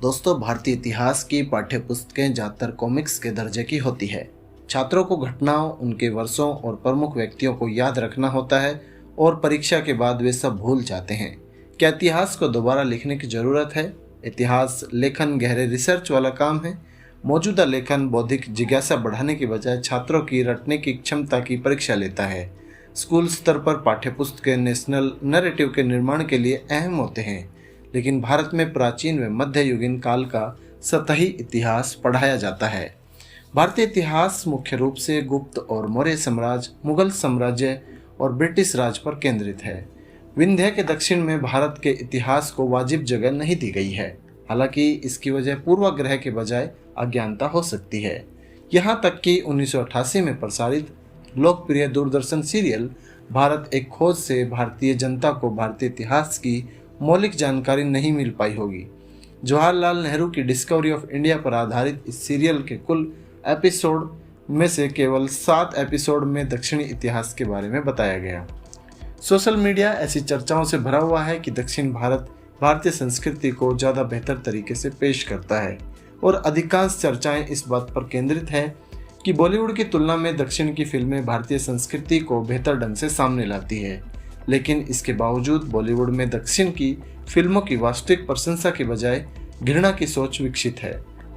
दोस्तों, भारतीय इतिहास की पाठ्य पुस्तकें ज़्यादातर कॉमिक्स के दर्जे की होती है। छात्रों को घटनाओं, उनके वर्षों और प्रमुख व्यक्तियों को याद रखना होता है और परीक्षा के बाद वे सब भूल जाते हैं। क्या इतिहास को दोबारा लिखने की ज़रूरत है? इतिहास लेखन गहरे रिसर्च वाला काम है। मौजूदा लेखन बौद्धिक जिज्ञासा बढ़ाने की बजाय छात्रों की रटने की क्षमता की परीक्षा लेता है। स्कूल स्तर पर पाठ्य पुस्तकें नेशनल नैरेटिव के निर्माण के लिए अहम होते हैं, लेकिन भारत में प्राचीन व मध्ययुगीन काल का सतही इतिहास पढ़ाया जाता है। भारतीय इतिहास मुख्य रूप से गुप्त और मौर्य साम्राज्य, मुगल साम्राज्य और ब्रिटिश राज पर केंद्रित है। विंध्य के दक्षिण में भारत के इतिहास को वाजिब जगह नहीं दी गई है, हालांकि इसकी वजह पूर्वाग्रह के बजाय अज्ञानता हो सकती है। यहाँ तक कि 1988 में प्रसारित लोकप्रिय दूरदर्शन सीरियल भारत एक खोज से भारतीय जनता को भारतीय इतिहास की मौलिक जानकारी नहीं मिल पाई होगी। जवाहरलाल नेहरू की डिस्कवरी ऑफ इंडिया पर आधारित इस सीरियल के कुल एपिसोड में से केवल 7 एपिसोड में दक्षिणी इतिहास के बारे में बताया गया। सोशल मीडिया ऐसी चर्चाओं से भरा हुआ है कि दक्षिण भारत भारतीय संस्कृति को ज़्यादा बेहतर तरीके से पेश करता है और अधिकांश चर्चाएं इस बात पर केंद्रित है कि बॉलीवुड की तुलना में दक्षिण की फिल्में भारतीय संस्कृति को बेहतर ढंग से सामने लाती है। लेकिन इसके बावजूद बॉलीवुड में दक्षिण की फिल्मों की वास्तविक प्रशंसा के बजाय घृणा की सोच विकसित है।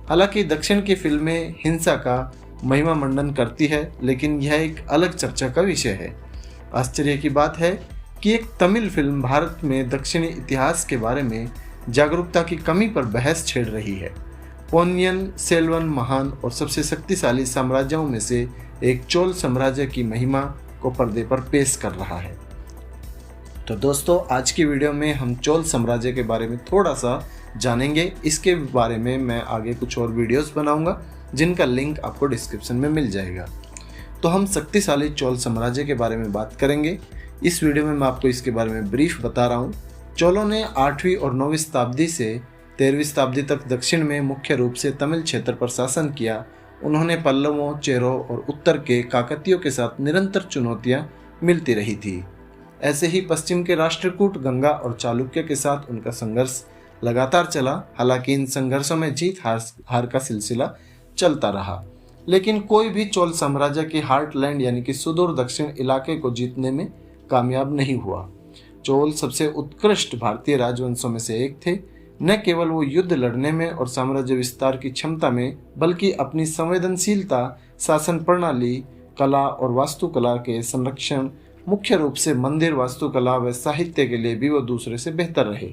हालांकि दक्षिण की फिल्में हिंसा का महिमा मंडन करती है, लेकिन यह एक अलग चर्चा का विषय है। आश्चर्य की बात है कि एक तमिल फिल्म भारत में दक्षिणी इतिहास के बारे में जागरूकता की कमी पर बहस छेड़ रही है। पोन्नियन सेल्वन महान और सबसे शक्तिशाली साम्राज्यों में से एक चोल साम्राज्य की महिमा को पर्दे पर पेश कर रहा है। तो दोस्तों, आज की वीडियो में हम चोल साम्राज्य के बारे में थोड़ा सा जानेंगे। इसके बारे में मैं आगे कुछ और वीडियोस बनाऊंगा, जिनका लिंक आपको डिस्क्रिप्शन में मिल जाएगा। तो हम शक्तिशाली चोल साम्राज्य के बारे में बात करेंगे। इस वीडियो में मैं आपको इसके बारे में ब्रीफ बता रहा हूँ। चोलों ने 8वीं और 9वीं शताब्दी से 13वीं शताब्दी तक दक्षिण में मुख्य रूप से तमिल क्षेत्र पर शासन किया। उन्होंने पल्लवों, चेरों और उत्तर के काकतियों के साथ निरंतर चुनौतियाँ मिलती रही थी। ऐसे ही पश्चिम के राष्ट्रकूट, गंगा और चालुक्य के साथ उनका संघर्ष लगातार चला। हालांकि इन संघर्षों में जीत हार का सिलसिला चलता रहा, लेकिन कोई भी चोल साम्राज्य के हार्टलैंड यानी कि सुदूर दक्षिण इलाके को जीतने में कामयाब नहीं हुआ। चोल सबसे उत्कृष्ट भारतीय राजवंशों में से एक थे। न केवल वो युद्ध लड़ने में और साम्राज्य विस्तार की क्षमता में, बल्कि अपनी संवेदनशीलता, शासन प्रणाली, कला और वास्तुकला के संरक्षण, मुख्य रूप से मंदिर वास्तुकला व साहित्य के लिए भी वो दूसरे से बेहतर रहे।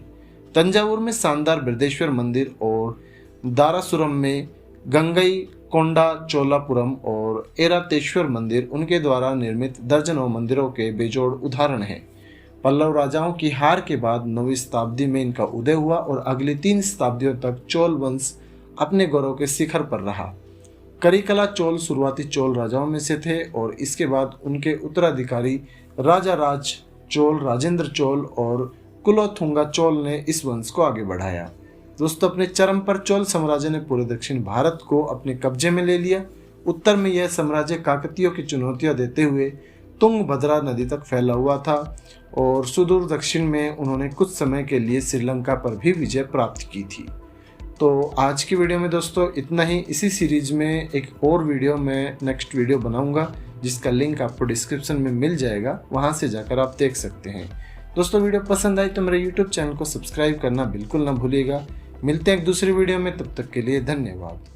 तंजावुर में शानदार बृहदेश्वर मंदिर और दारासुरम में गंगई कोंडा चोलापुरम और एरातेश्वर मंदिर उनके द्वारा निर्मित दर्जनों मंदिरों के बेजोड़ उदाहरण हैं। पल्लव राजाओं की हार के बाद 9वीं शताब्दी में इनका उदय हुआ और अगली 3 शताब्दियों तक चोल वंश अपने गौरव के शिखर पर रहा। करिकला चोल शुरुआती चोल राजाओं में से थे और इसके बाद उनके उत्तराधिकारी राजा राज चोल, राजेंद्र चोल और कुलोथुंगा चोल ने इस वंश को आगे बढ़ाया। दोस्तों, अपने चरम पर चोल साम्राज्य ने पूरे दक्षिण भारत को अपने कब्जे में ले लिया। उत्तर में यह साम्राज्य काकतियों की चुनौतियां देते हुए तुंगभद्रा नदी तक फैला हुआ था और सुदूर दक्षिण में उन्होंने कुछ समय के लिए श्रीलंका पर भी विजय प्राप्त की थी। तो आज की वीडियो में दोस्तों इतना ही। इसी सीरीज में एक और वीडियो मैं नेक्स्ट वीडियो बनाऊंगा, जिसका लिंक आपको डिस्क्रिप्शन में मिल जाएगा, वहां से जाकर आप देख सकते हैं। दोस्तों, वीडियो पसंद आई तो मेरे यूट्यूब चैनल को सब्सक्राइब करना बिल्कुल ना भूलिएगा। मिलते हैं एक दूसरी वीडियो में, तब तक के लिए धन्यवाद।